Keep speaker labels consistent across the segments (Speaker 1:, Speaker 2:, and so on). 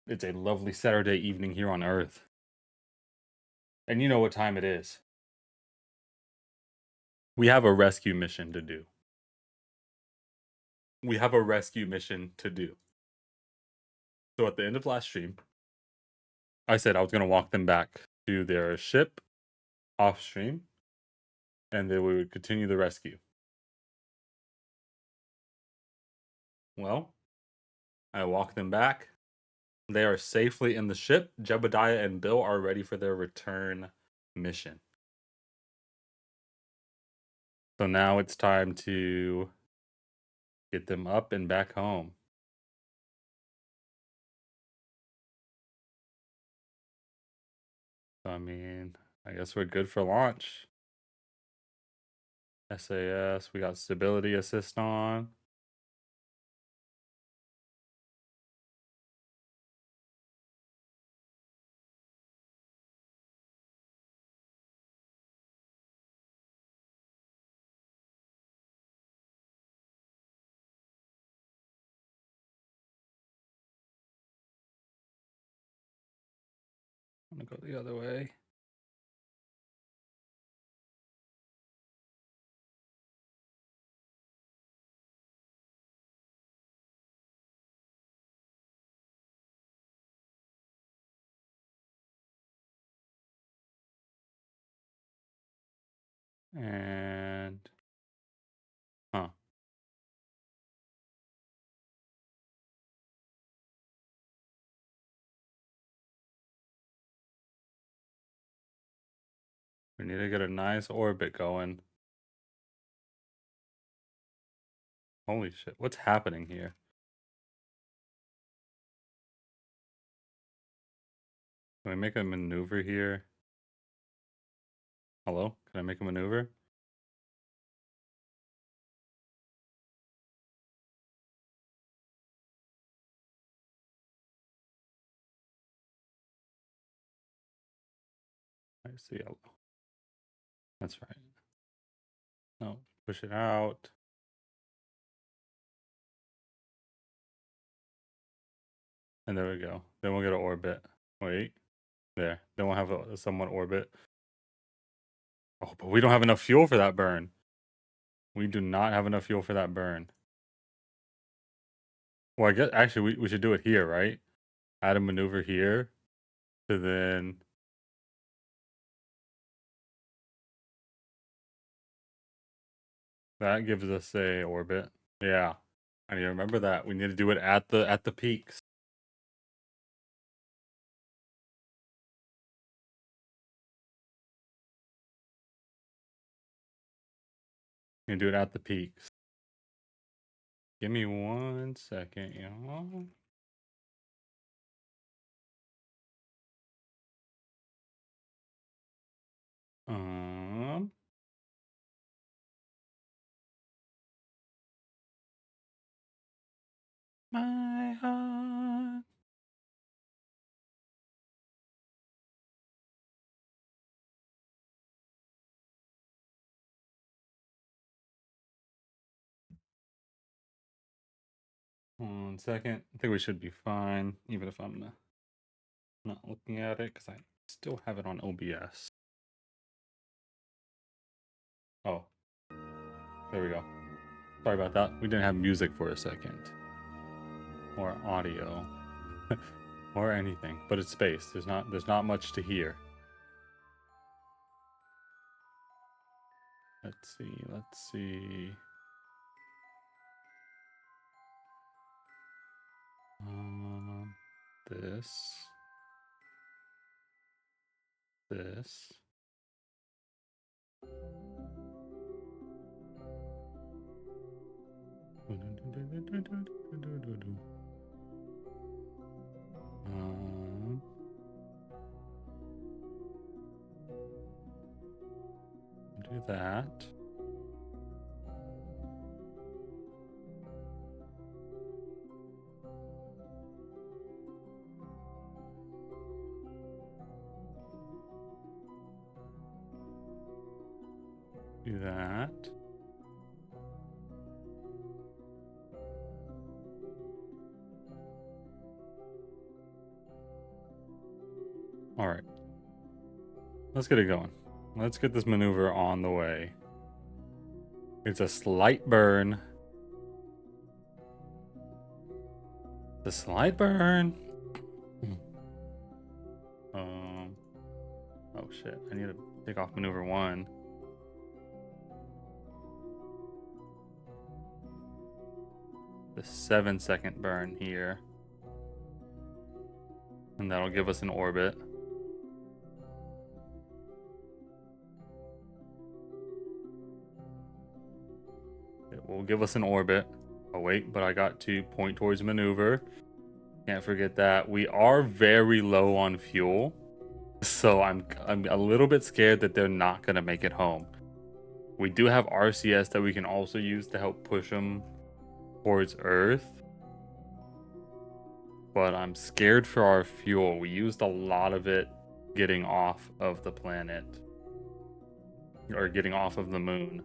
Speaker 1: It's a lovely Saturday evening here on Earth. And you know what time it is. We have a rescue mission to do. We have a rescue mission to do. So at the end of last stream, I said I was going to walk them back to their ship off stream, and then we would continue the rescue. Well, I walked them back. They are safely in the ship. Jebediah and Bill are ready for their return mission. So now it's time to get them up and back home. I mean, I guess we're good for launch. SAS, we got stability assist on. I'm gonna go the other way. And huh. We need to get a nice orbit going. Holy shit, what's happening here? Can we make a maneuver here? Hello? Can I make a maneuver? I see yellow. That's right. No, push it out. And there we go. Then we'll get an orbit. Wait. There. Then we'll have a somewhat orbit. Oh, but we don't have enough fuel for that burn. We do not have enough fuel for that burn. Well, I guess actually we should do it here, right? Add a maneuver here to then that gives us a orbit. Yeah. I need to remember that. We need to do it at the peaks. You do it at the peaks. Give me 1 second, y'all. My heart. One second. I think we should be fine, even if I'm not looking at it, because I still have it on OBS. Oh, there we go. Sorry about that. We didn't have music for a second. Or audio. Or anything. But it's space. There's not much to hear. Let's see. This. This. Do that. Do that. All right. Let's get it going. Let's get this maneuver on the way. It's a slight burn. The slight burn. Oh shit, I need to take off maneuver 1. The 7-second burn here. And that'll give us an orbit. It will give us an orbit. Oh wait, but I got to point towards maneuver. Can't forget that. We are very low on fuel. So I'm a little bit scared that they're not going to make it home. We do have RCS that we can also use to help push them towards Earth. But I'm scared for our fuel. We used a lot of it getting off of the planet. Or getting off of the moon.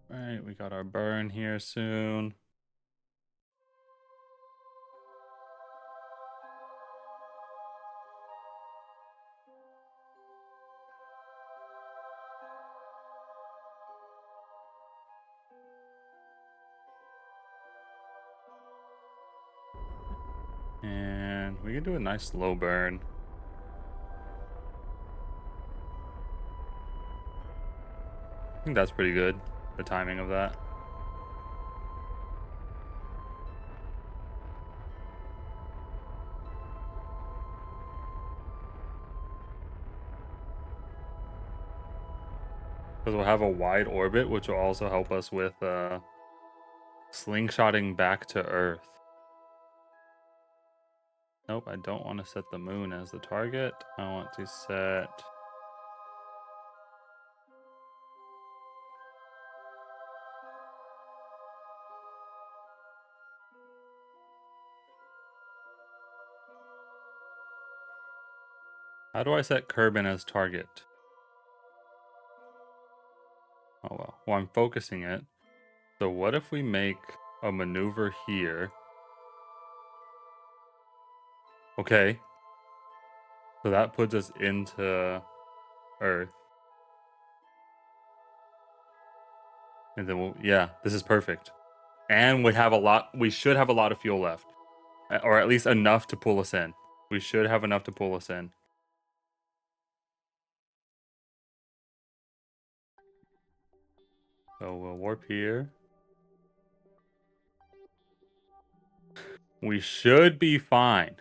Speaker 1: Alright, we got our burn here soon. And we can do a nice slow burn. I think that's pretty good, the timing of that. Because we'll have a wide orbit, which will also help us with slingshotting back to Earth. Nope, I don't want to set the moon as the target. I want to set... How do I set Kerbin as target? Oh well. Well, I'm focusing it. So what if we make a maneuver here? Okay. So that puts us into Earth. And then yeah, this is perfect. And we should have a lot of fuel left. Or at least enough to pull us in. We should have enough to pull us in. So we'll warp here. We should be fine.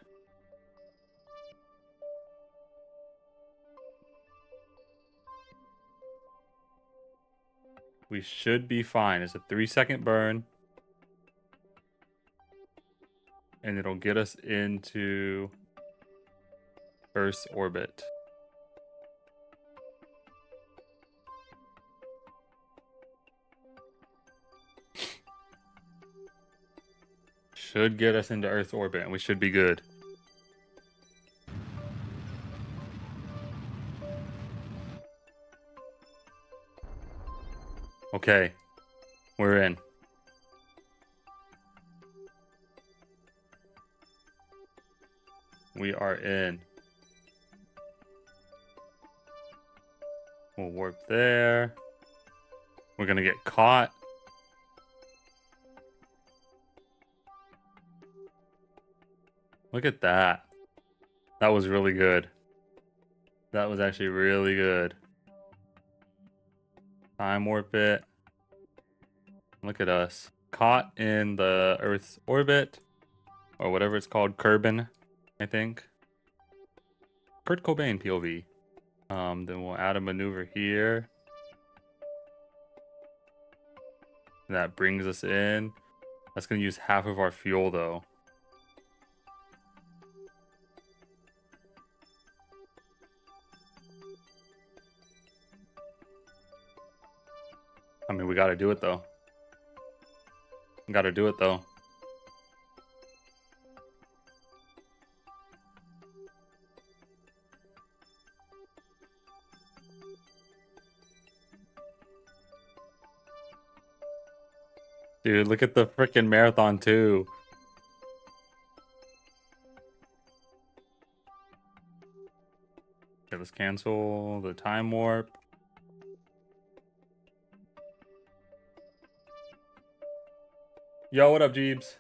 Speaker 1: We should be fine. It's a 3-second burn. And it'll get us into Earth's orbit. Should get us into Earth's orbit, and we should be good. Okay. We're in. We are in. We'll warp there. We're gonna get caught. Look at that. That was really good. That was actually really good. Time warp it. Look at us. Caught in the Earth's orbit. Or whatever it's called. Kerbin, I think. Kurt Cobain POV. Then we'll add a maneuver here. That brings us in. That's going to use half of our fuel, though. I mean, we got to do it, though. Got to do it, though. Dude, look at the freaking marathon too. Okay, let's cancel the time warp. Yo, what up, Jeebs?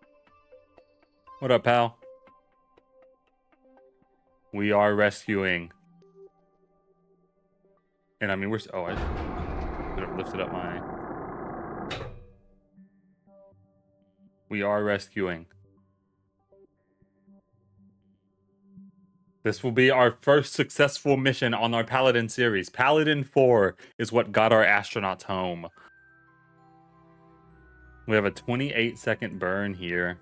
Speaker 1: What up, pal? We are rescuing. And I mean, we're... Oh, I should have lifted up my... We are rescuing. This will be our first successful mission on our Paladin series. Paladin 4 is what got our astronauts home. We have a 28-second burn here.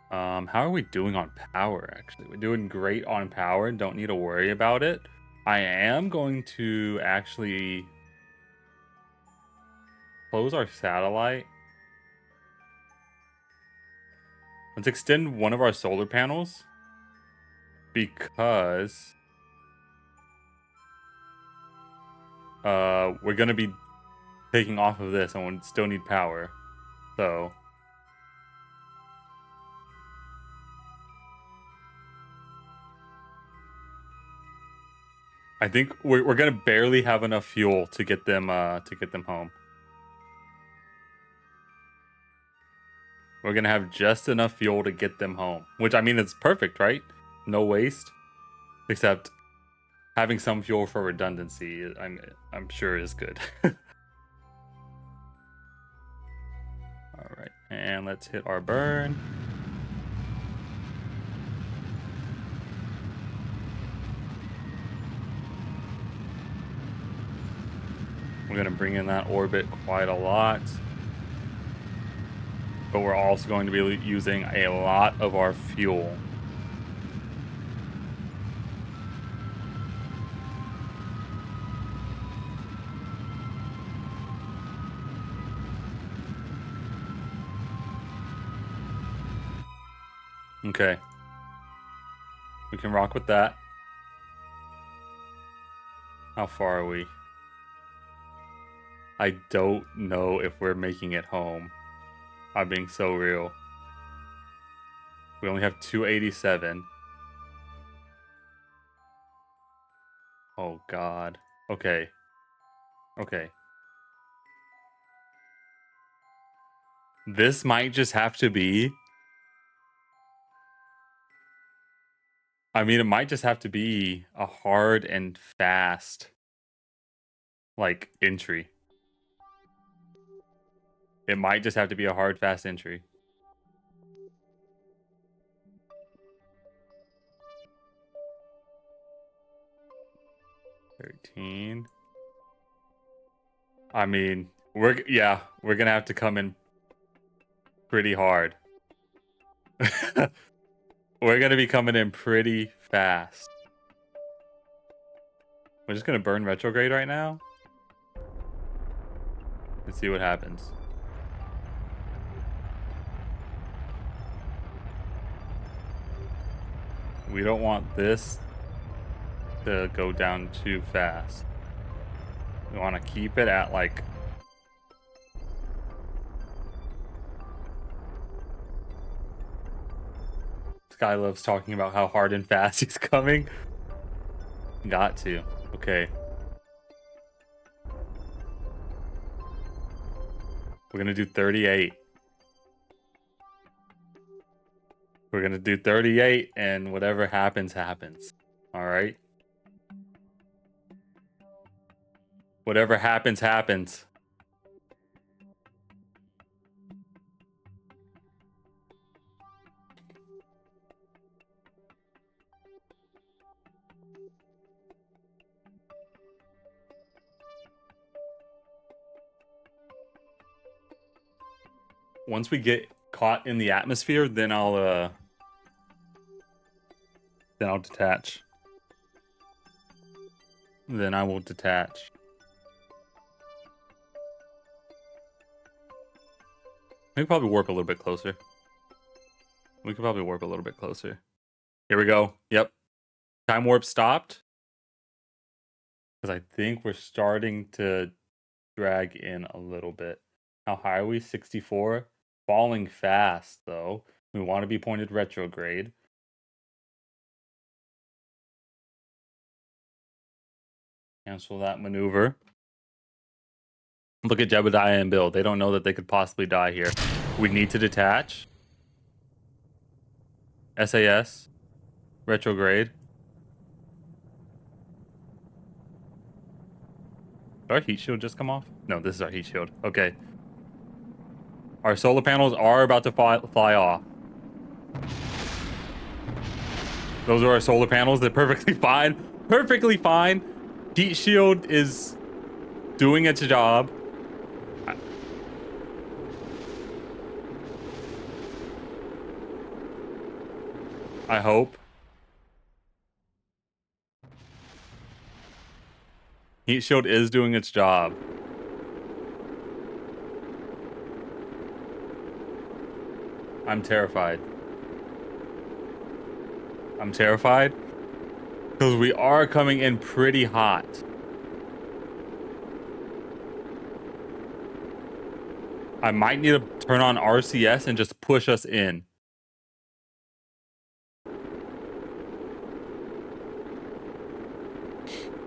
Speaker 1: How are we doing on power, actually? We're doing great on power. Don't need to worry about it. I am going to actually close our satellite. Let's extend one of our solar panels because we're going to be taking off of this and we'll still need power. So I think we're gonna barely have enough fuel to get them home. We're gonna have just enough fuel to get them home, which I mean it's perfect, right? No waste, except having some fuel for redundancy. I'm sure is good. All right, and let's hit our burn. We're gonna bring in that orbit quite a lot. But we're also going to be using a lot of our fuel. Okay. We can rock with that. How far are we? I don't know if we're making it home. I'm being so real. We only have 287. Oh, God. Okay. Okay. This might just have to be... I mean, it might just have to be a hard and fast, like, entry. It might just have to be a hard, fast entry. $13. I mean, we're gonna have to come in pretty hard. We're gonna be coming in pretty fast. We're just gonna burn retrograde right now. Let's see what happens. We don't want this to go down too fast. We want to keep it at like... Sky loves talking about how hard and fast he's coming. Got to. Okay. We're gonna do 38. We're gonna do 38, and whatever happens, happens. Alright? Whatever happens, happens. Once we get caught in the atmosphere, then I'll detach. Then I will detach. We could probably warp a little bit closer. Here we go. Yep. Time warp stopped. Because I think we're starting to drag in a little bit. How high are we? 64. Falling fast, though. We want to be pointed retrograde. Cancel that maneuver. Look at Jebediah and Bill. They don't know that they could possibly die here. We need to detach. SAS. Retrograde. Did our heat shield just come off? No, this is our heat shield. Okay. Our solar panels are about to fly off. Those are our solar panels. They're perfectly fine. Perfectly fine. Heat shield is doing its job. I hope. Heat shield is doing its job. I'm terrified. I'm terrified because we are coming in pretty hot. I might need to turn on RCS and just push us in.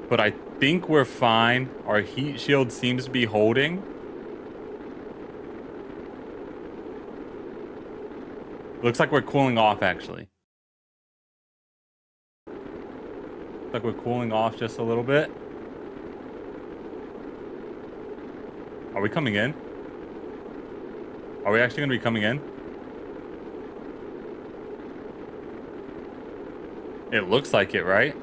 Speaker 1: But I think we're fine. Our heat shield seems to be holding. Looks like we're cooling off, actually. Looks like we're cooling off just a little bit. Are we coming in? Are we actually going to be coming in? It looks like it, right?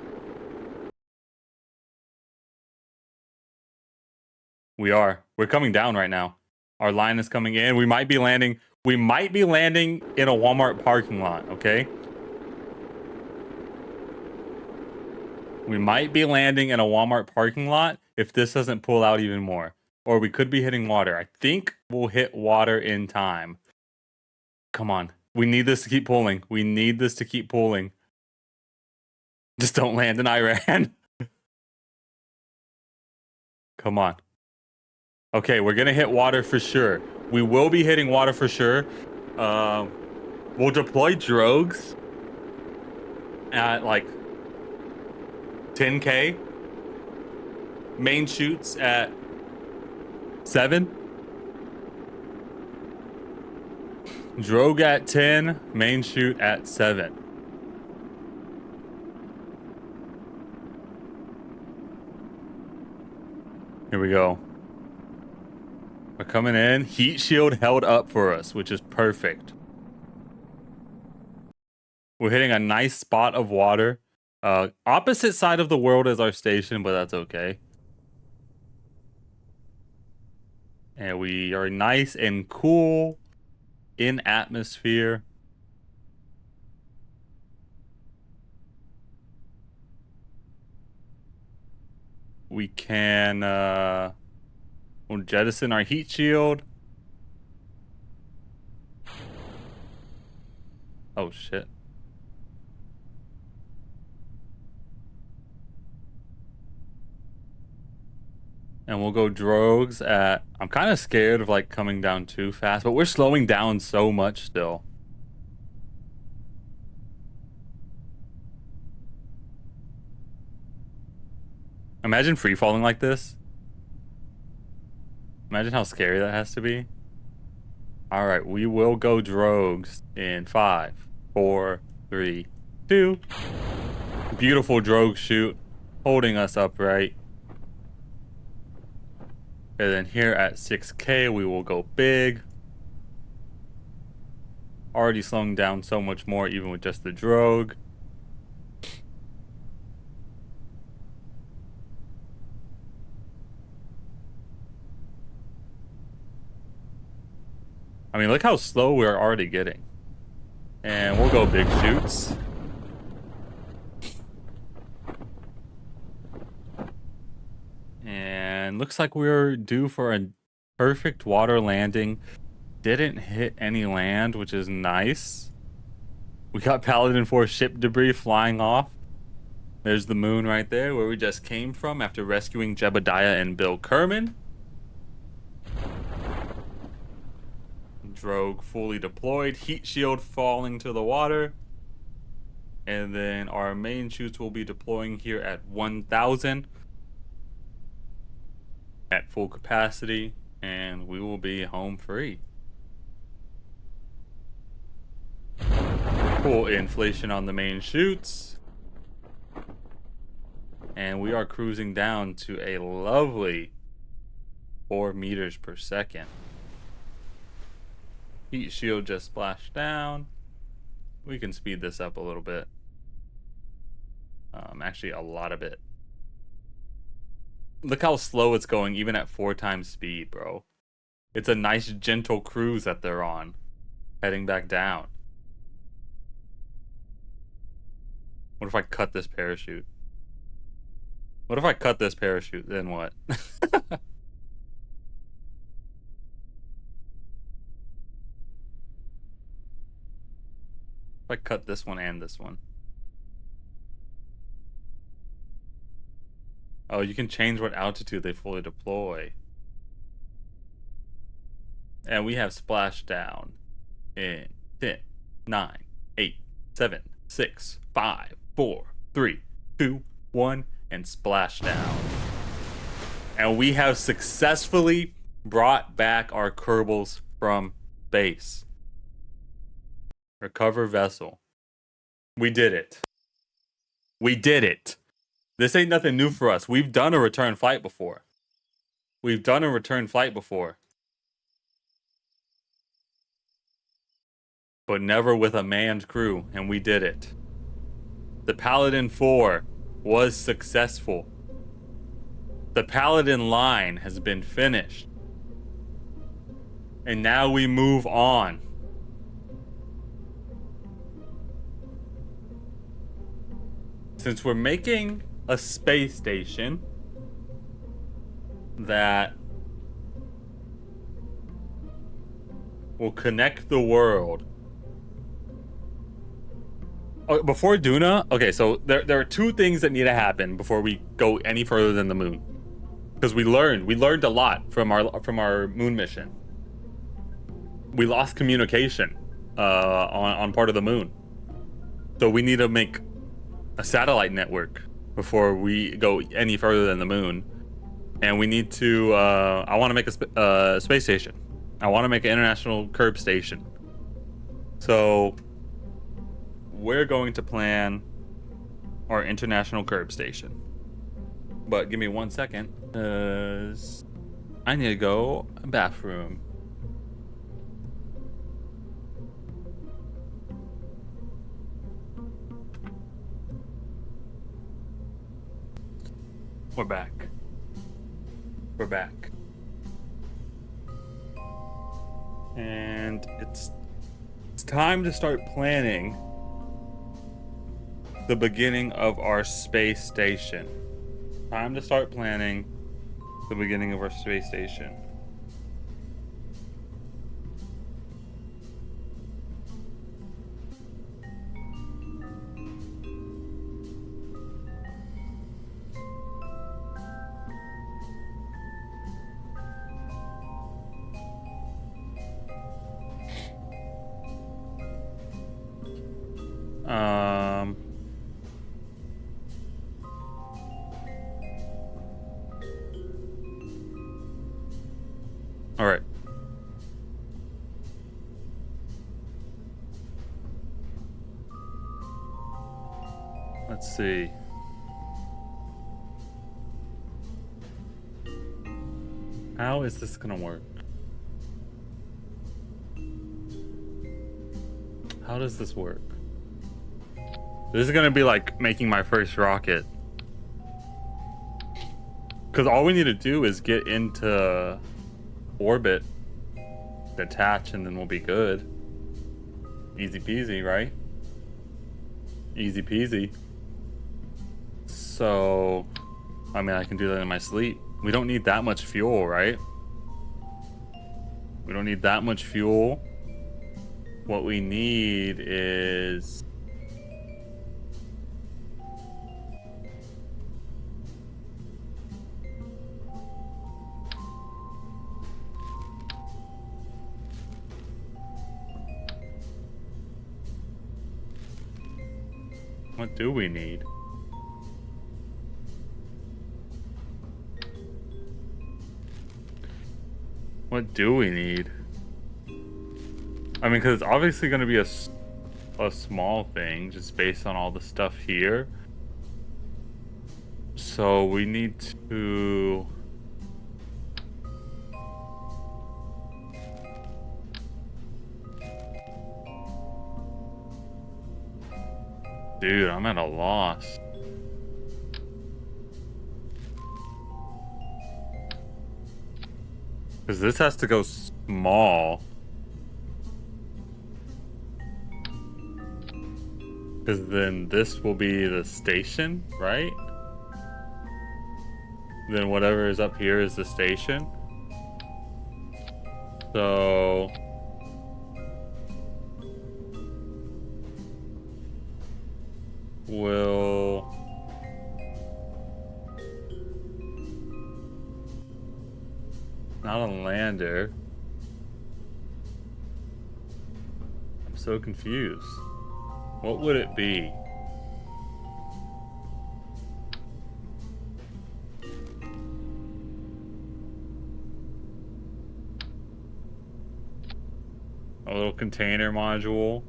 Speaker 1: We are. We're coming down right now. Our line is coming in. We might be landing. We might be landing in a Walmart parking lot, okay? We might be landing in a Walmart parking lot if this doesn't pull out even more. Or we could be hitting water. I think we'll hit water in time. Come on. We need this to keep pulling. We need this to keep pulling. Just don't land in Iran. Come on. Okay, we're going to hit water for sure. We will be hitting water for sure. We'll deploy drogues at like 10K. Main shoots at 7. Drogue at 10. Main shoot at 7. Here we go. We're coming in. Heat shield held up for us, which is perfect. We're hitting a nice spot of water. Opposite side of the world as our station, but that's okay. And we are nice and cool in atmosphere. We can we'll jettison our heat shield. Oh shit. And we'll go drogues at... I'm kind of scared of like coming down too fast, but we're slowing down so much still. Imagine free falling like this. Imagine how scary that has to be. All right, we will go drogues in 5, 4, 3, 2. Beautiful drogue shoot, holding us upright. And then here at 6K, we will go big. Already slowing down so much more, even with just the drogue. I mean, look how slow we're already getting. And we'll go big shoots. And looks like we're due for a perfect water landing. Didn't hit any land, which is nice. We got Paladin 4 ship debris flying off. There's the moon right there where we just came from after rescuing Jebediah and Bill Kerman. Drogue fully deployed. Heat shield falling to the water. And then our main chutes will be deploying here at 1,000 at full capacity, and we will be home free. Full inflation on the main chutes. And we are cruising down to a lovely 4 meters per second. Heat shield just splashed down. We can speed this up a little bit. Actually, a lot of it. Look how slow it's going, even at 4 times speed, bro. It's a nice, gentle cruise that they're on, heading back down. What if I cut this parachute? What if I cut this parachute? Then what? If I cut this one and this one. Oh, you can change what altitude they fully deploy. And we have splashed down in 10, 9, 8, 7, 6, 5, 4, 3, 2, 1, and splash down. And we have successfully brought back our Kerbals from base. Recover vessel. We did it. We did it. This ain't nothing new for us. We've done a return flight before. We've done a return flight before. But never with a manned crew, and we did it. The Paladin 4 was successful. The Paladin line has been finished. And now we move on. Since we're making a space station that will connect the world. Oh, before Duna, okay, so there are 2 things that need to happen before we go any further than the moon. Because we learned a lot from our moon mission. We lost communication on part of the moon. So we need to make a satellite network before we go any further than the moon. And we need to I want to make a space station. I want to make an international Kerb station. So we're going to plan our international Kerb station. But give me 1 second, because I need to go bathroom. We're back. We're back. And it's time to start planning the beginning of our space station. Time to start planning the beginning of our space station. All right. Let's see. How is this gonna work? How does this work? This is gonna be like making my first rocket. Because all we need to do is get into orbit, detach, and then we'll be good. Easy peasy, right? Easy peasy. So, I mean, I can do that in my sleep. We don't need that much fuel, right? We don't need that much fuel. What we need is What do we need? What do we need? I mean, because it's obviously going to be a small thing just based on all the stuff here. So we need to... Dude, I'm at a loss. Because this has to go small. Because then this will be the station, right? Then whatever is up here is the station. So... we'll... not a lander. I'm so confused. What would it be? A little container module.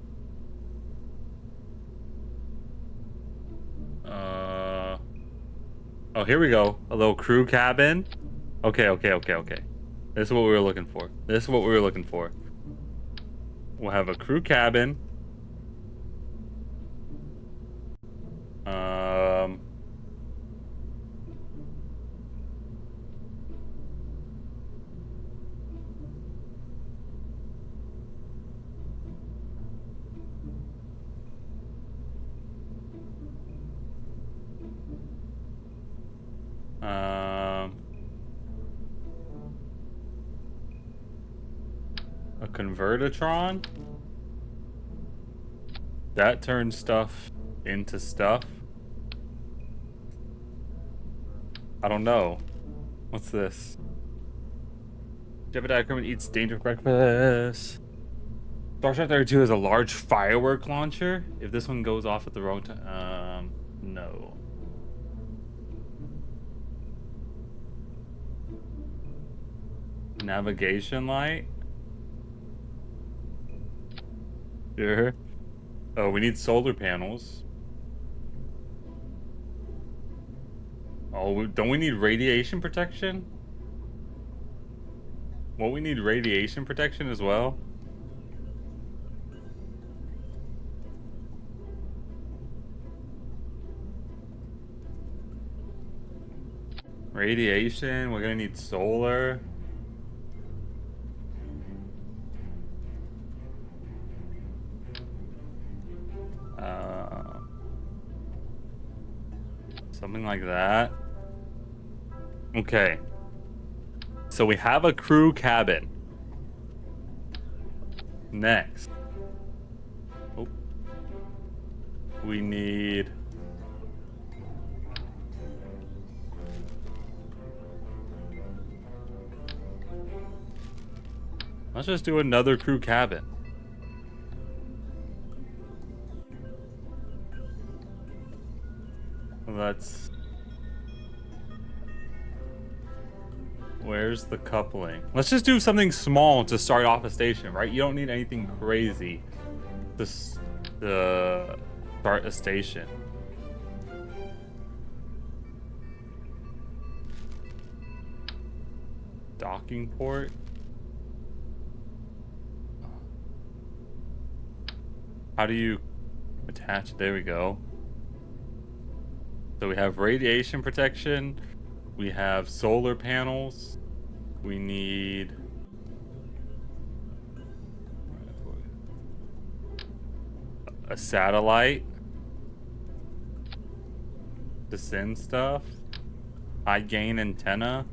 Speaker 1: Oh, here we go. A little crew cabin. Okay. This is what we were looking for. We'll have a crew cabin. A convertatron that turns stuff into stuff. I don't know. What's this? Jebediah Kermit eats dangerous breakfast. Starship 32 has a large firework launcher. If this one goes off at the wrong time, no. Navigation light. Sure. Oh, we need solar panels. Oh, don't we need radiation protection? Well, we need radiation protection as well. Radiation, we're gonna need solar. Something like that. Okay. So we have a crew cabin. Next. Oh. We need... let's just do another crew cabin. Let's... where's the coupling? Let's just do something small to start off a station, right? You don't need anything crazy to start a station. Docking port. How do you attach? There we go. So we have radiation protection. We have solar panels. We need... a satellite to send stuff. High gain antenna.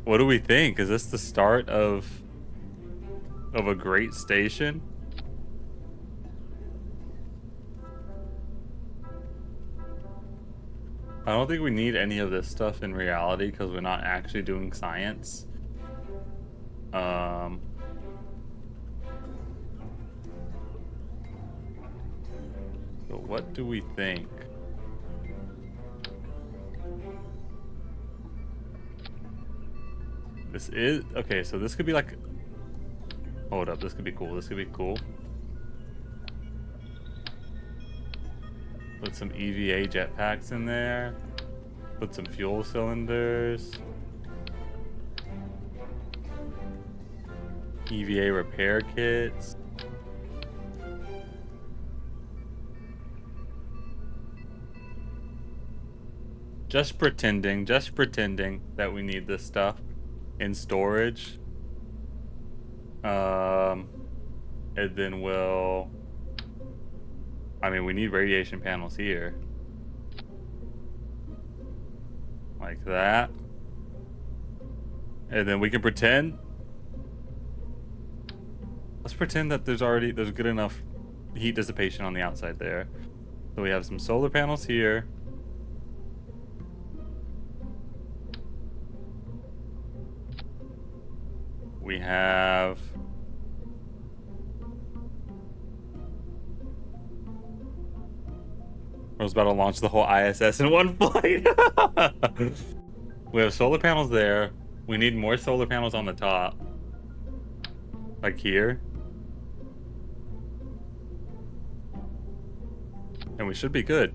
Speaker 1: What do we think? Is this the start of a great station? I don't think we need any of this stuff in reality because we're not actually doing science. what do we think? This is okay, so this could be like, hold up, this could be cool. This could be cool. Put some EVA jetpacks in there. Put some fuel cylinders. EVA repair kits. Just pretending that we need this stuff in storage. And then we'll, I mean, we need radiation panels here. Like that. And then we can pretend. Let's pretend that there's good enough heat dissipation on the outside there. So we have some solar panels here. We have I was about to launch the whole ISS in one flight. We have solar panels there. We need more solar panels on the top. Like here. And we should be good.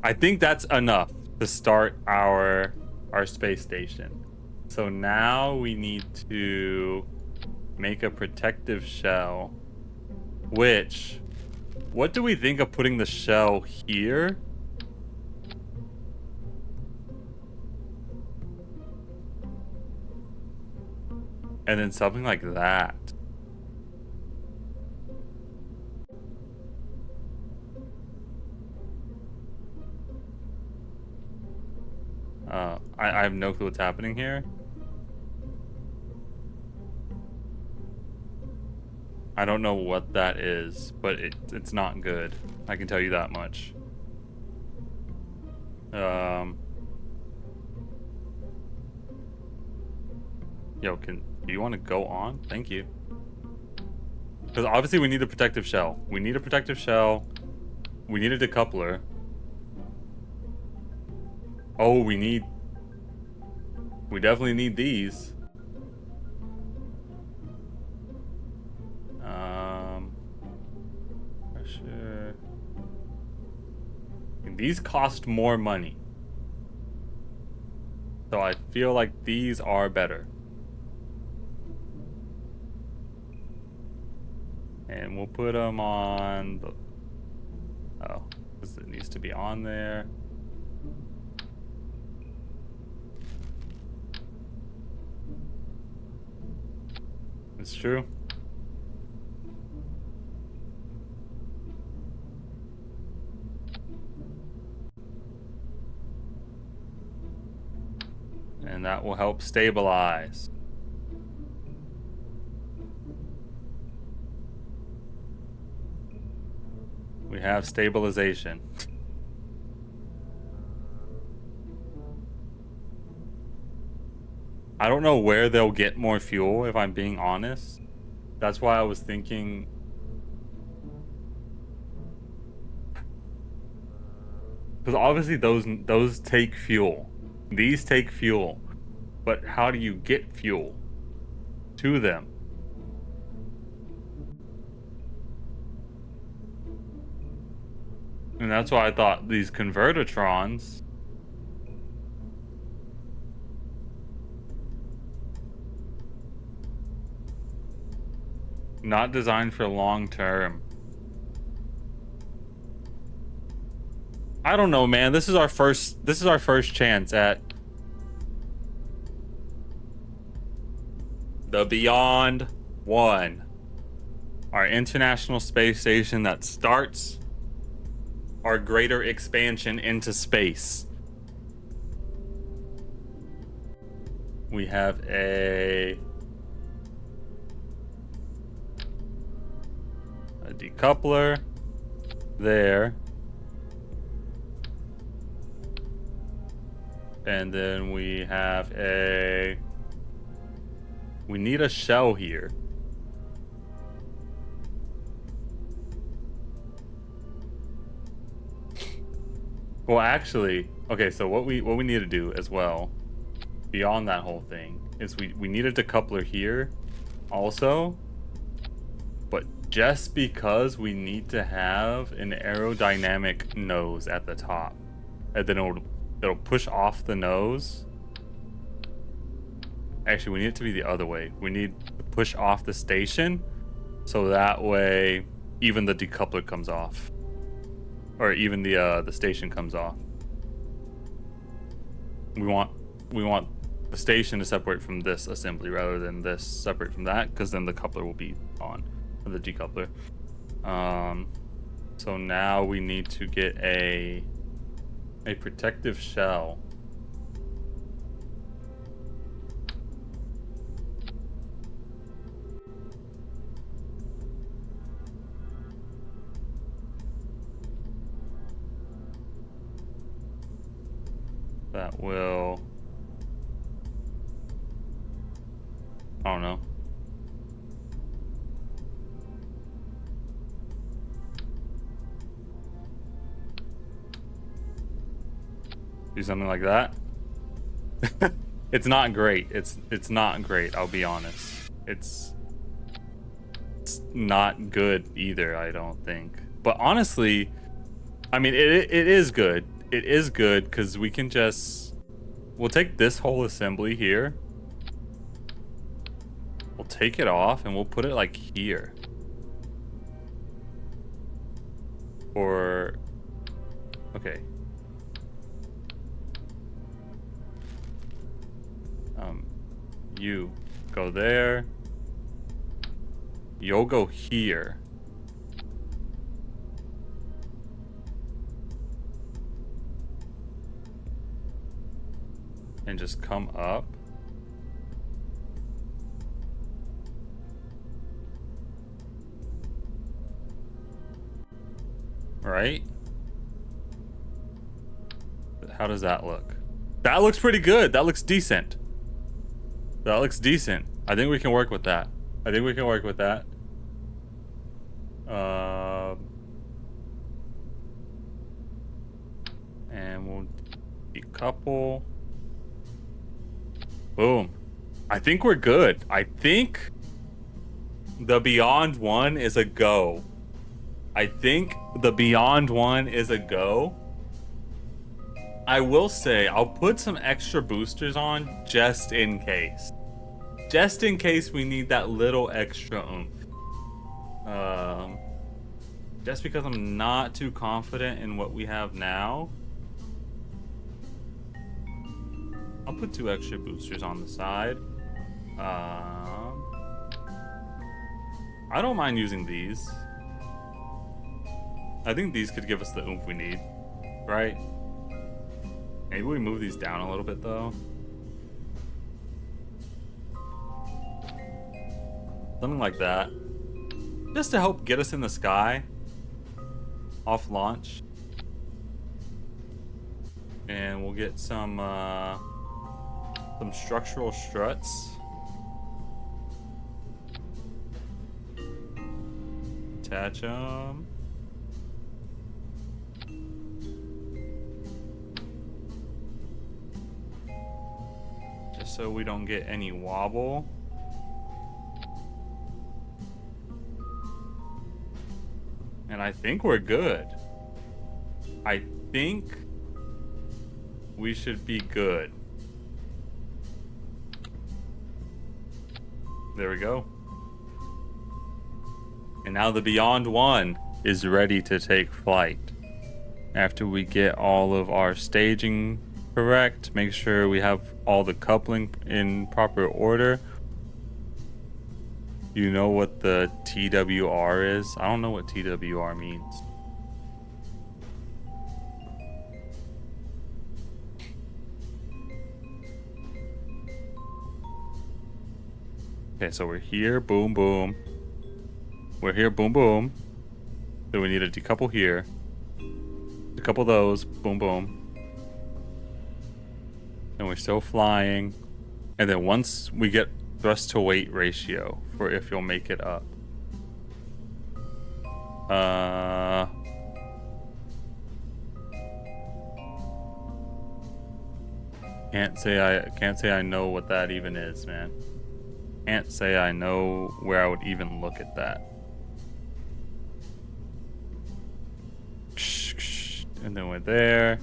Speaker 1: I think that's enough to start our space station. So now we need to make a protective shell, which, what do we think of putting the shell here? And then something like that. I have no clue what's happening here. I don't know what that is, but it's not good. I can tell you that much. Yo, do you want to go on? Thank you. Because obviously we need a protective shell. We need a protective shell. We need a decoupler. Oh, we definitely need these. Pressure. And these cost more money. So I feel like these are better. And we'll put them on the... Oh, because it needs to be on there. It's true. And that will help stabilize. We have stabilization. I don't know where they'll get more fuel, if I'm being honest. That's why I was thinking... Because obviously those take fuel. These take fuel. But how do you get fuel to them? And that's why I thought these convertitrons... Not designed for long term. I don't know, man. This is our first chance at the Beyond 1. Our International Space Station that starts our greater expansion into space. We have a decoupler there. And then we have we need a shell here. Well, actually, okay. So what we need to do as well, beyond that whole thing, is we need a decoupler here, also. But just because we need to have an aerodynamic nose at the top, and then it'll push off the nose. Actually, we need it to be the other way. We need to push off the station, so that way even the decoupler comes off, or even the station comes off. We want the station to separate from this assembly rather than this separate from that, because then the coupler will be on, the decoupler. So now we need to get a protective shell. That will, I don't know. Do something like that. It's not great. It's not great, I'll be honest. It's not good either, I don't think. But honestly, I mean, it is good. It is good because we can just, we'll take this whole assembly here. We'll take it off and we'll put it like here. Or, okay. You go there. You'll go here. And just come up. Right? How does that look? That looks pretty good. That looks decent. That looks decent. I think we can work with that. I think we can work with that. And we'll decouple. Boom. I think we're good. I think the Beyond one is a go. I think the Beyond one is a go. I will say I'll put some extra boosters on just in case. Just in case we need that little extra oomph. Just because I'm not too confident in what we have now. I'll put 2 extra boosters on the side. I don't mind using these. I think these could give us the oomph we need, right? Maybe we move these down a little bit though. Something like that. Just to help get us in the sky. Off launch. And we'll get some structural struts. Attach them. Just so we don't get any wobble. And I think we're good. I think we should be good. There we go. And now the Beyond one is ready to take flight. After we get all of our staging correct, make sure we have all the coupling in proper order. You know what the TWR is? I don't know what TWR means. Okay, so we're here, boom, boom. We're here, boom, boom. Then we need to decouple here. Decouple those, boom, boom. And we're still flying. And then once we get thrust to weight ratio for if you'll make it up. Can't say I know what that even is, man. Can't say I know where I would even look at that. And then we're there.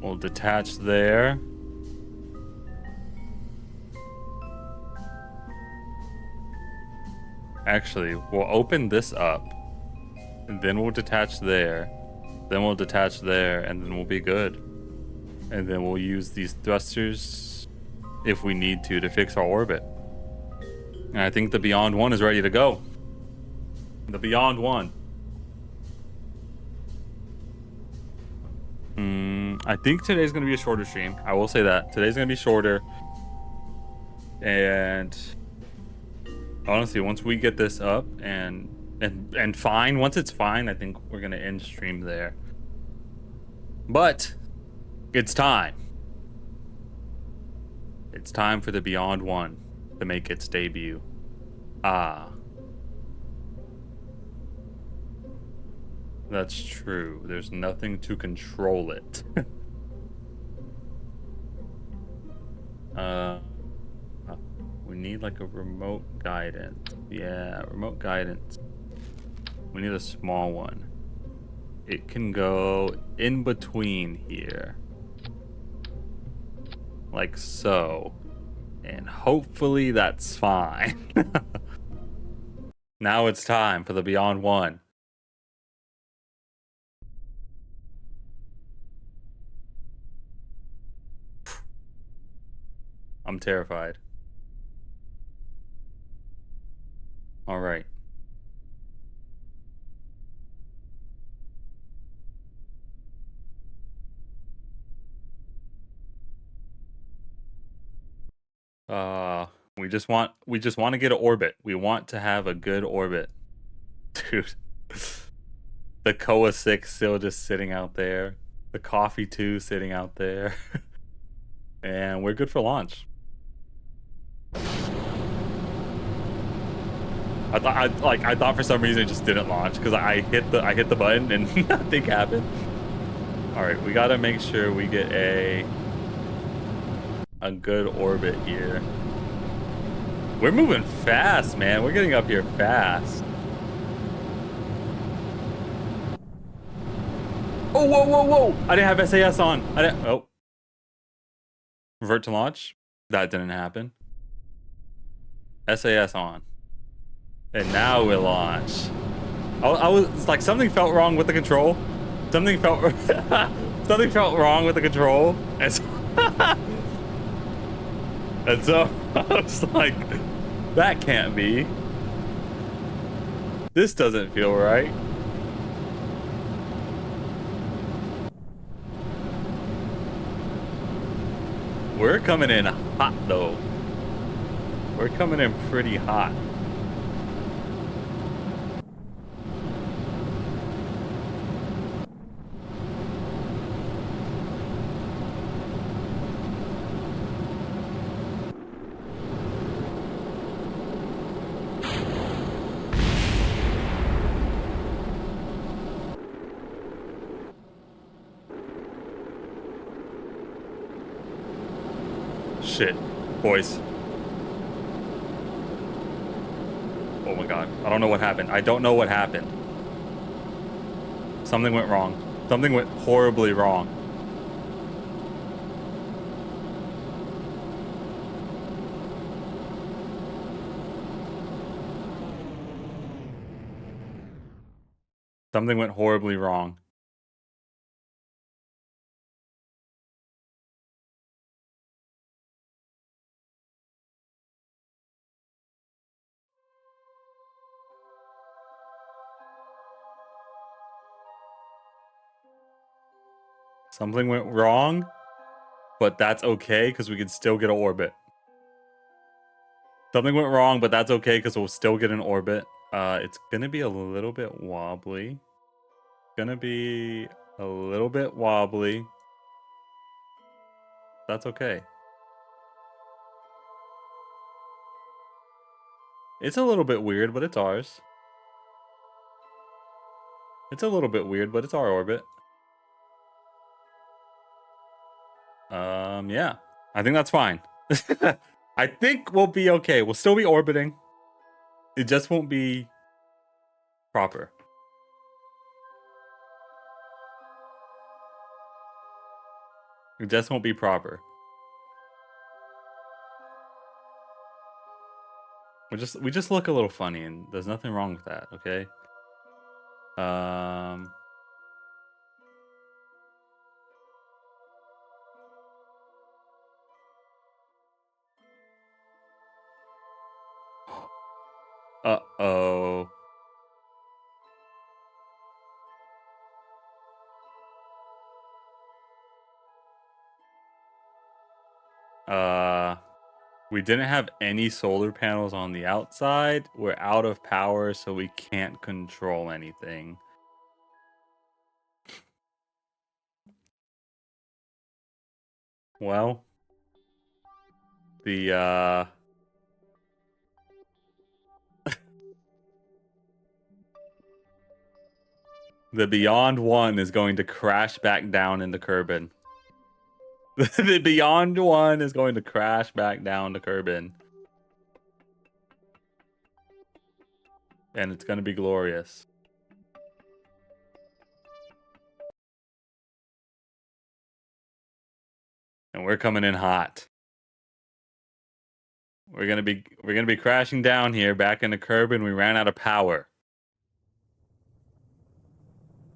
Speaker 1: We'll detach there. Actually, we'll open this up. And then we'll detach there. Then we'll detach there, and then we'll be good. And then we'll use these thrusters if we need to fix our orbit. And I think the Beyond 1 is ready to go. The Beyond 1. I think today's going to be a shorter stream. I will say that. Today's going to be shorter. And honestly, once we get this up and fine, once it's fine, I think we're going to end stream there. But it's time. It's time for the Beyond 1 to make its debut. That's true. There's nothing to control it. We need like a remote guidance. Yeah, remote guidance. We need a small one. It can go in between here. Like so. And hopefully that's fine. Now it's time for the Beyond 1. I'm terrified. All right. We just want to get an orbit. We want to have a good orbit. Dude. The Koa 6 still just sitting out there. The Coffee 2 sitting out there. And we're good for launch. I thought for some reason it just didn't launch because I hit the button and nothing happened. All right, we gotta make sure we get a good orbit here. We're moving fast, man. We're getting up here fast. Oh, whoa, whoa, whoa! I didn't have SAS on. Oh. Revert to launch. That didn't happen. SAS on. And now we launch. I was like, something felt wrong with the control. Something felt wrong with the control. And so I was like, that can't be. This doesn't feel right. We're coming in hot though. We're coming in pretty hot. Shit, boys. Oh my god. I don't know what happened. I don't know what happened. Something went wrong. Something went horribly wrong. Something went horribly wrong. Something went wrong, but that's okay because we can still get an orbit. Something went wrong, but that's okay because we'll still get an orbit. It's gonna be a little bit wobbly. Gonna be a little bit wobbly. That's okay. It's a little bit weird, but it's ours. It's a little bit weird, but it's our orbit. Yeah, I think that's fine. I think we'll be okay. We'll still be orbiting. It just won't be proper. It just won't be proper. We just look a little funny, and there's nothing wrong with that, okay? Uh-oh. We didn't have any solar panels on the outside. We're out of power, so we can't control anything. Well, the the Beyond One is going to crash back down into Kerbin. The Beyond One is going to crash back down to Kerbin. And it's going to be glorious. And we're coming in hot. We're gonna be crashing down here back into Kerbin. We ran out of power.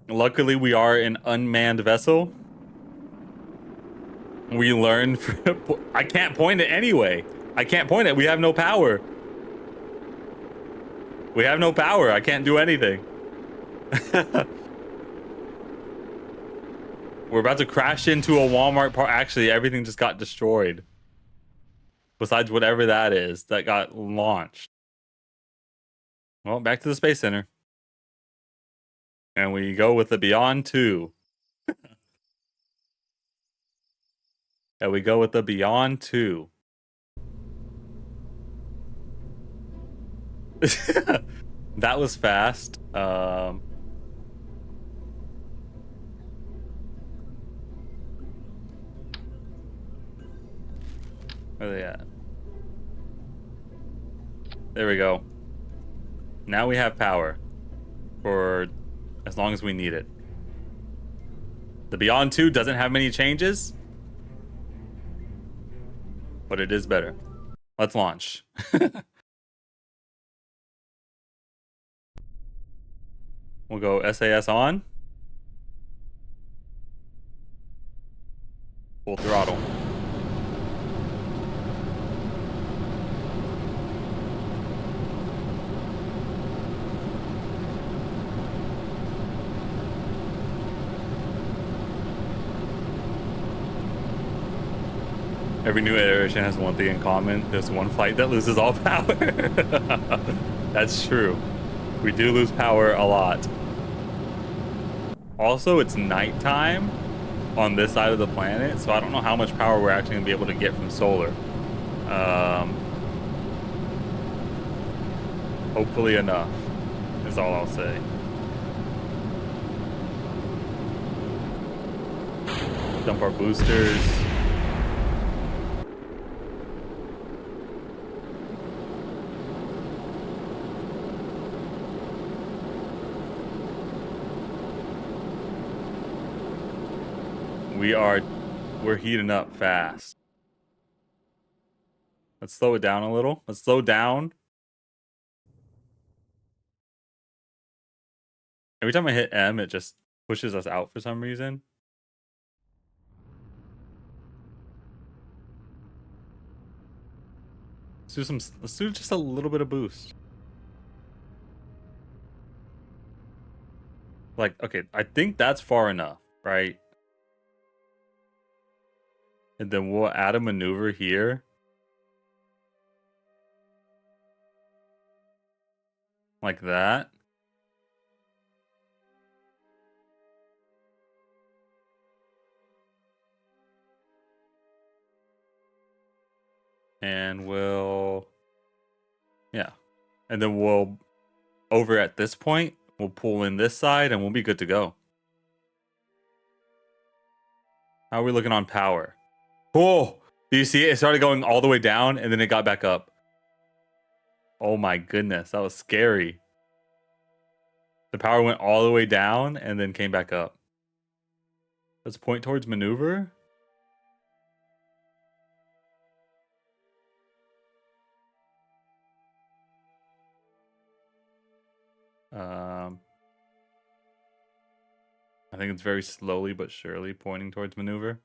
Speaker 1: Luckily, we are an unmanned vessel. We learned. I can't point it anyway. I can't point it. We have no power. We have no power. I can't do anything. We're about to crash into a Walmart park. Actually, everything just got destroyed. Besides whatever that is that got launched. Well, back to the Space Center. And we go with the Beyond 2. And we go with the Beyond 2. That was fast. Where are they at? There we go. Now we have power. For as long as we need it. The Beyond 2 doesn't have many changes. But it is better. Let's launch. We'll go SAS on. Full throttle. Every new iteration has one thing in common. There's one flight that loses all power. That's true. We do lose power a lot. Also, it's nighttime on this side of the planet, so I don't know how much power we're actually going to be able to get from solar. Hopefully enough, is all I'll say. Dump our boosters. We're heating up fast. Let's slow it down a little. Let's slow down. Every time I hit M, it just pushes us out for some reason. Let's do just a little bit of boost. Like, okay, I think that's far enough, right? And then we'll add a maneuver here. Like that. And yeah. And then we'll, over at this point, we'll pull in this side and we'll be good to go. How are we looking on power? Oh, do you see it? It started going all the way down and then it got back up. Oh my goodness, that was scary. The power went all the way down and then came back up. Let's point towards maneuver. I think it's very slowly but surely pointing towards maneuver.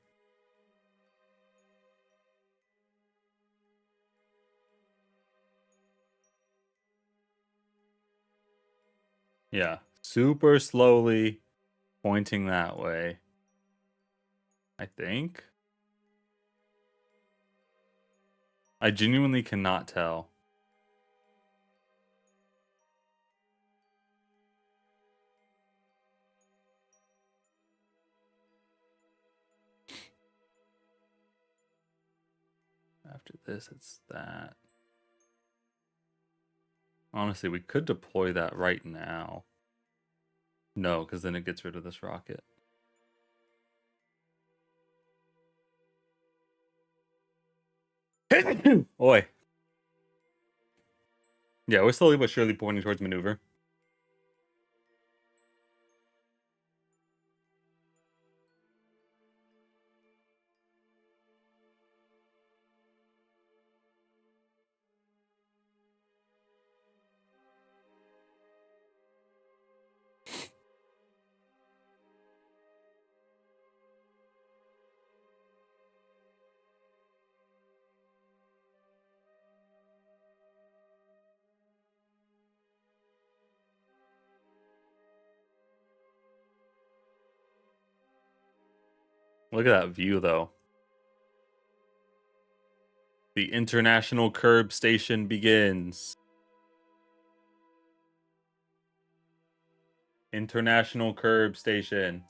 Speaker 1: Yeah, super slowly pointing that way. I think. I genuinely cannot tell. After this, it's that. Honestly, we could deploy that right now. No, because then it gets rid of this rocket. Oi. Yeah, we're slowly but surely pointing towards maneuver. Look at that view, though. The International Curb Station begins. International Curb Station.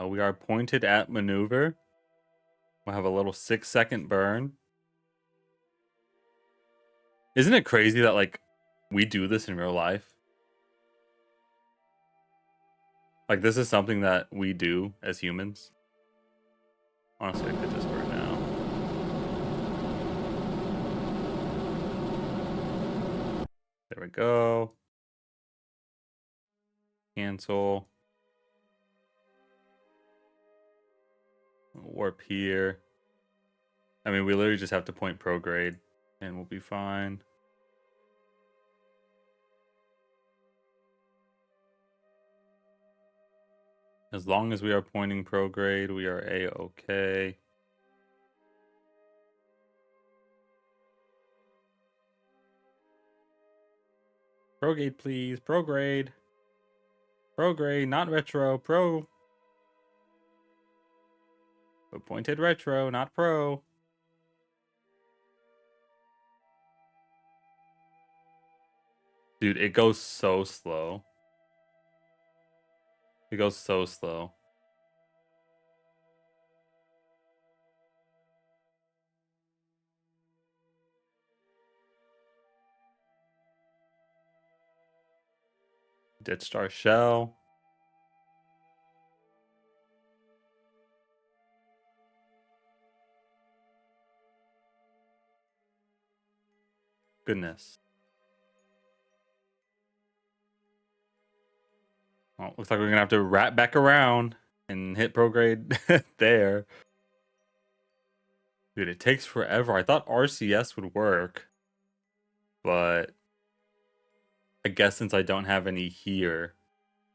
Speaker 1: We are pointed at maneuver. We'll have a little 6-second burn. Isn't it crazy that, like, we do this in real life? Like, this is something that we do as humans. Honestly, I could just burn now. There we go. Cancel. Warp here. I mean, we literally just have to point prograde and we'll be fine. As long as we are pointing prograde, we are A-okay. Prograde, please. Prograde. Prograde, not retro. Pro. But pointed retro, not pro. Dude, it goes so slow. It goes so slow. Death Star Shell. Goodness. Well, looks like we're gonna have to wrap back around and hit prograde there. Dude, it takes forever. I thought RCS would work, but I guess since I don't have any here,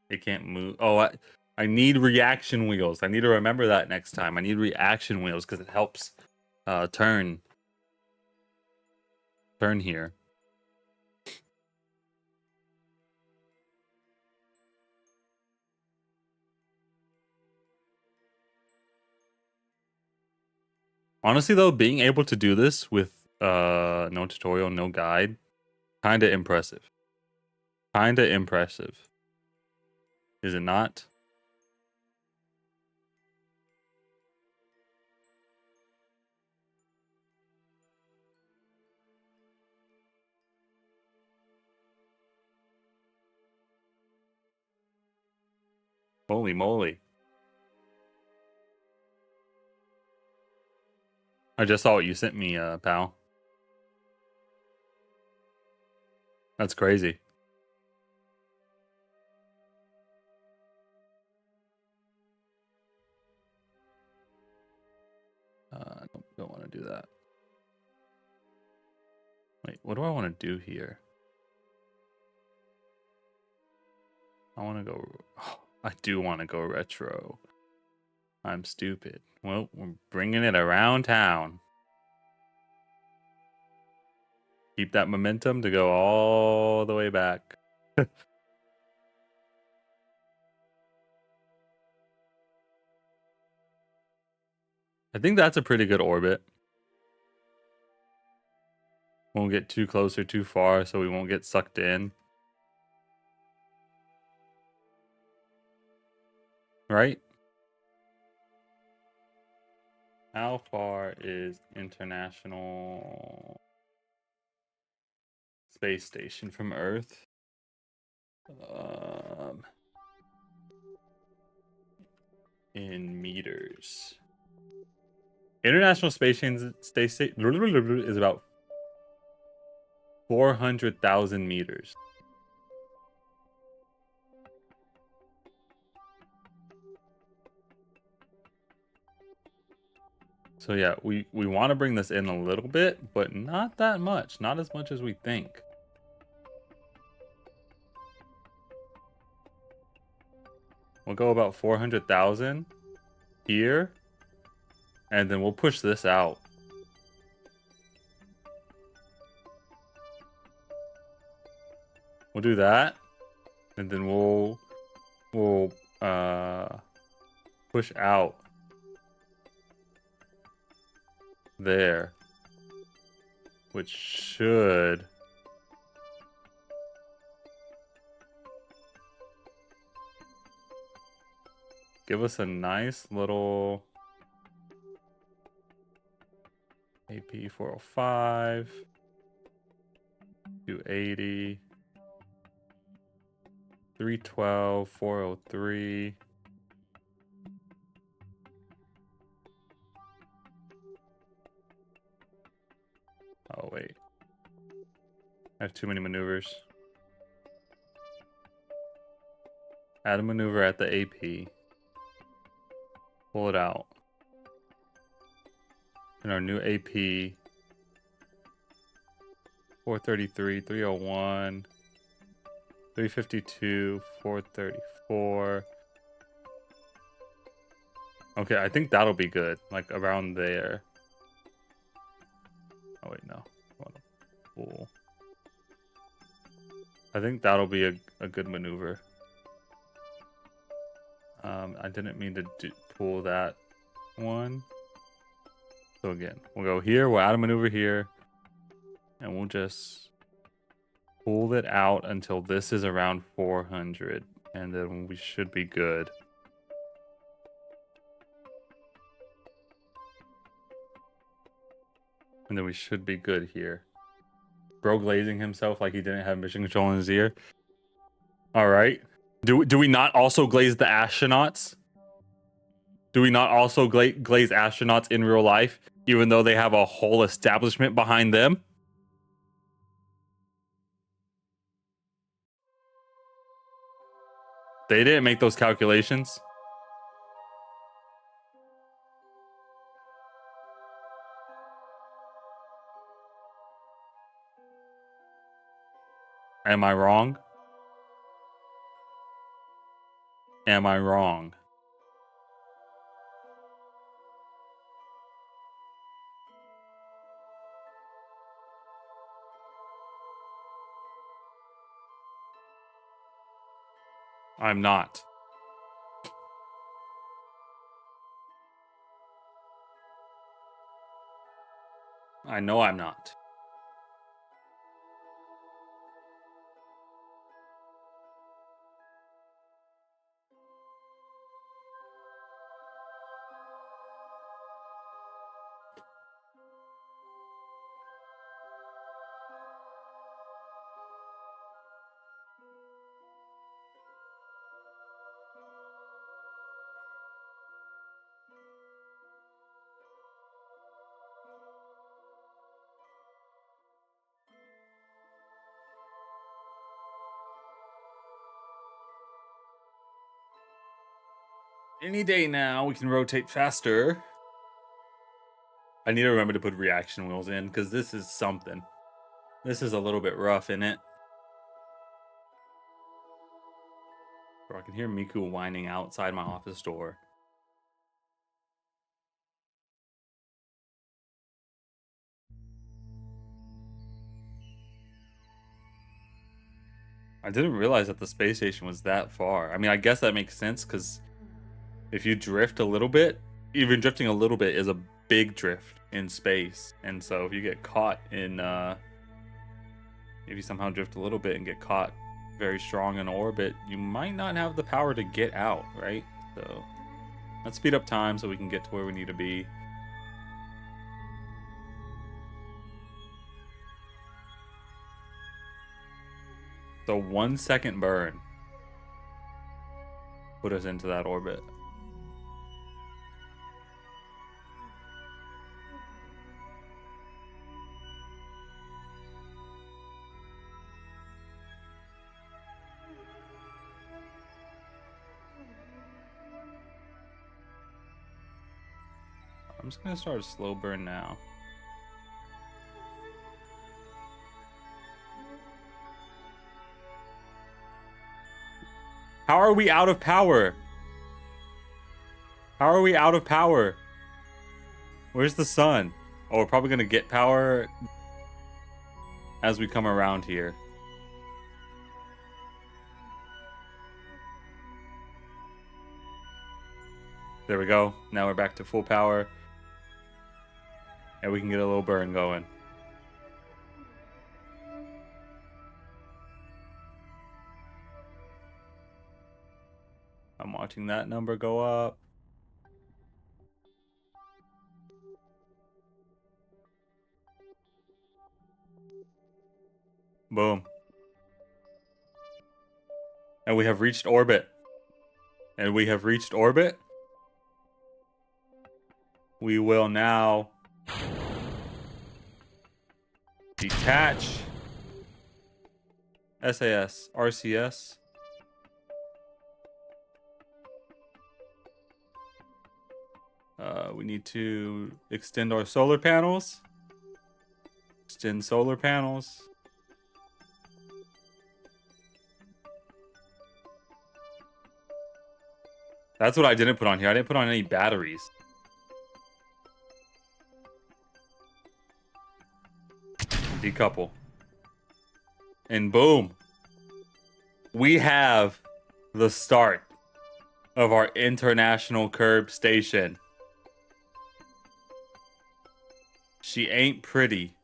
Speaker 1: it can't move. Oh, I need reaction wheels. I need to remember that next time. I need reaction wheels because it helps turn here. Honestly, though, being able to do this with no tutorial, no guide, kind of impressive. Kind of impressive. Is it not? Holy moly. I just saw what you sent me, pal. That's crazy. Don't want to do that. Wait, what do I want to do here? I want to go... Oh, I do want to go retro. I'm stupid. Well, we're bringing it around town. Keep that momentum to go all the way back. I think that's a pretty good orbit. Won't get too close or too far, so we won't get sucked in. Right? How far is International Space Station from Earth? In meters. International Space Station is about 400,000 meters. So yeah, we want to bring this in a little bit, but not that much. Not as much as we think. We'll go about 400,000 here, and then we'll push this out. We'll do that, and then we'll push out there, which should give us a nice little AP 405, 280, 312, 403. Oh, wait. I have too many maneuvers. Add a maneuver at the AP. Pull it out. And our new AP 433, 301, 352, 434. Okay, I think that'll be good. Like around there. Oh, wait, no. Cool. I think that'll be a good maneuver. I didn't mean to pull that one. So again, we'll go here, we'll add a maneuver here, and we'll just pull it out until this is around 400, and then we should be good. And then we should be good here. Bro glazing himself like he didn't have mission control in his ear. All right. Do we not also glaze the astronauts? Do we not also glaze astronauts in real life, even though they have a whole establishment behind them? They didn't make those calculations. Am I wrong? Am I wrong? I'm not. I know I'm not. Any day now, we can rotate faster. I need to remember to put reaction wheels in, because this is something. This is a little bit rough, isn't it? Bro, I can hear Miku whining outside my office door. I didn't realize that the space station was that far. I mean, I guess that makes sense, because if you drift a little bit, even drifting a little bit is a big drift in space. And so if you get caught in, if you somehow drift a little bit and get caught very strong in orbit, you might not have the power to get out, right? So let's speed up time so we can get to where we need to be. So 1 second burn put us into that orbit. I'm just gonna start a slow burn now. How are we out of power? How are we out of power? Where's the sun? Oh, we're probably gonna get power as we come around here. There we go. Now we're back to full power. And we can get a little burn going. I'm watching that number go up. Boom. And we have reached orbit. And we have reached orbit. We will now detach SAS, RCS. We need to extend our solar panels. Extend solar panels. That's what I didn't put on here. I didn't put on any batteries. Decouple. And boom. We have the start of our international Kerb station. She ain't pretty,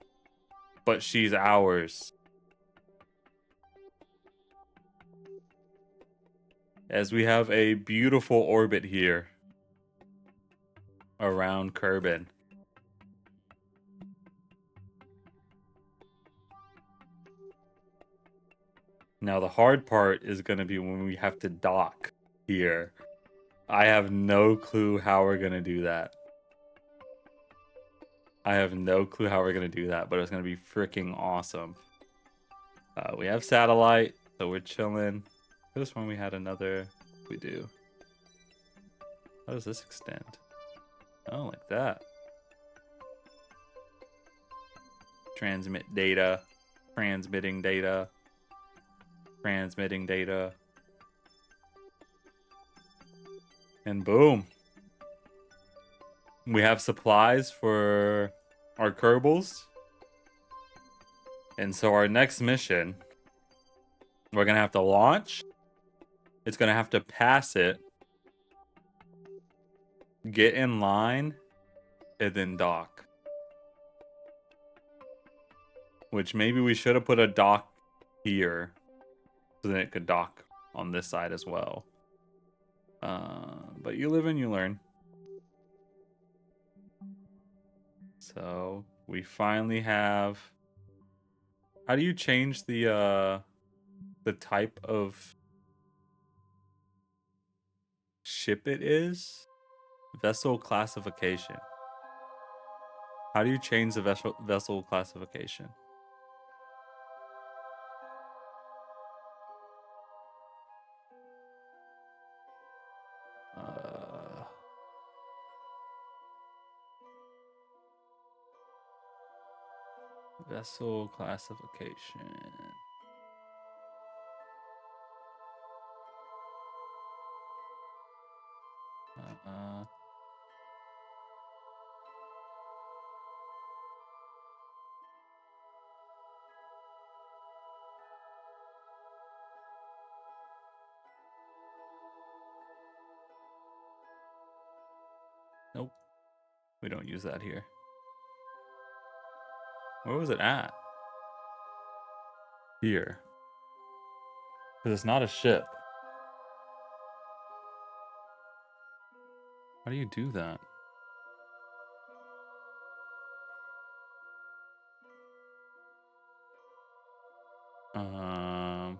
Speaker 1: but she's ours. As we have a beautiful orbit here around Kerbin. Now the hard part is going to be when we have to dock here. I have no clue how we're going to do that. I have no clue how we're going to do that, but it's going to be freaking awesome. We have satellite, so we're chilling. This one we had another. We do. How does this extend? Oh, like that. Transmit data. Transmitting data. Transmitting data. And boom. We have supplies for our Kerbals. And so our next mission, we're going to have to launch. It's going to have to pass it. Get in line. And then dock. Which maybe we should have put a dock here. So then it could dock on this side as well. But you live and you learn. So we finally have. How do you change the type of ship it is? Vessel classification. How do you change the vessel classification? Vessel classification. Nope. We don't use that here. Where was it at? Here. Because it's not a ship. How do you do that? Um,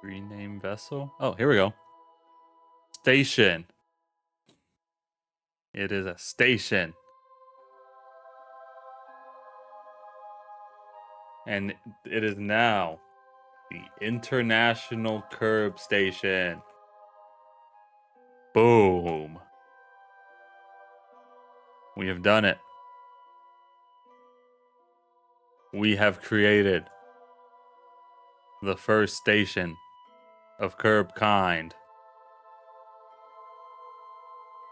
Speaker 1: rename vessel. Oh, here we go. Station. It is a station. And it is now the International Curb Station. Boom. We have done it. We have created the first station of curb kind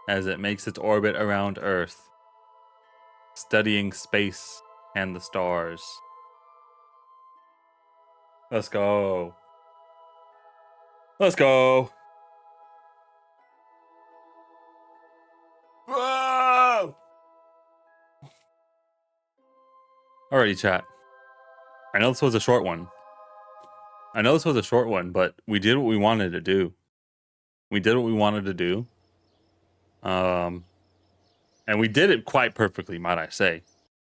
Speaker 1: as it makes its orbit around Earth, studying space and the stars. Let's go. Let's go. Whoa! Alrighty, chat. I know this was a short one. But we did what we wanted to do. And we did it quite perfectly, might I say.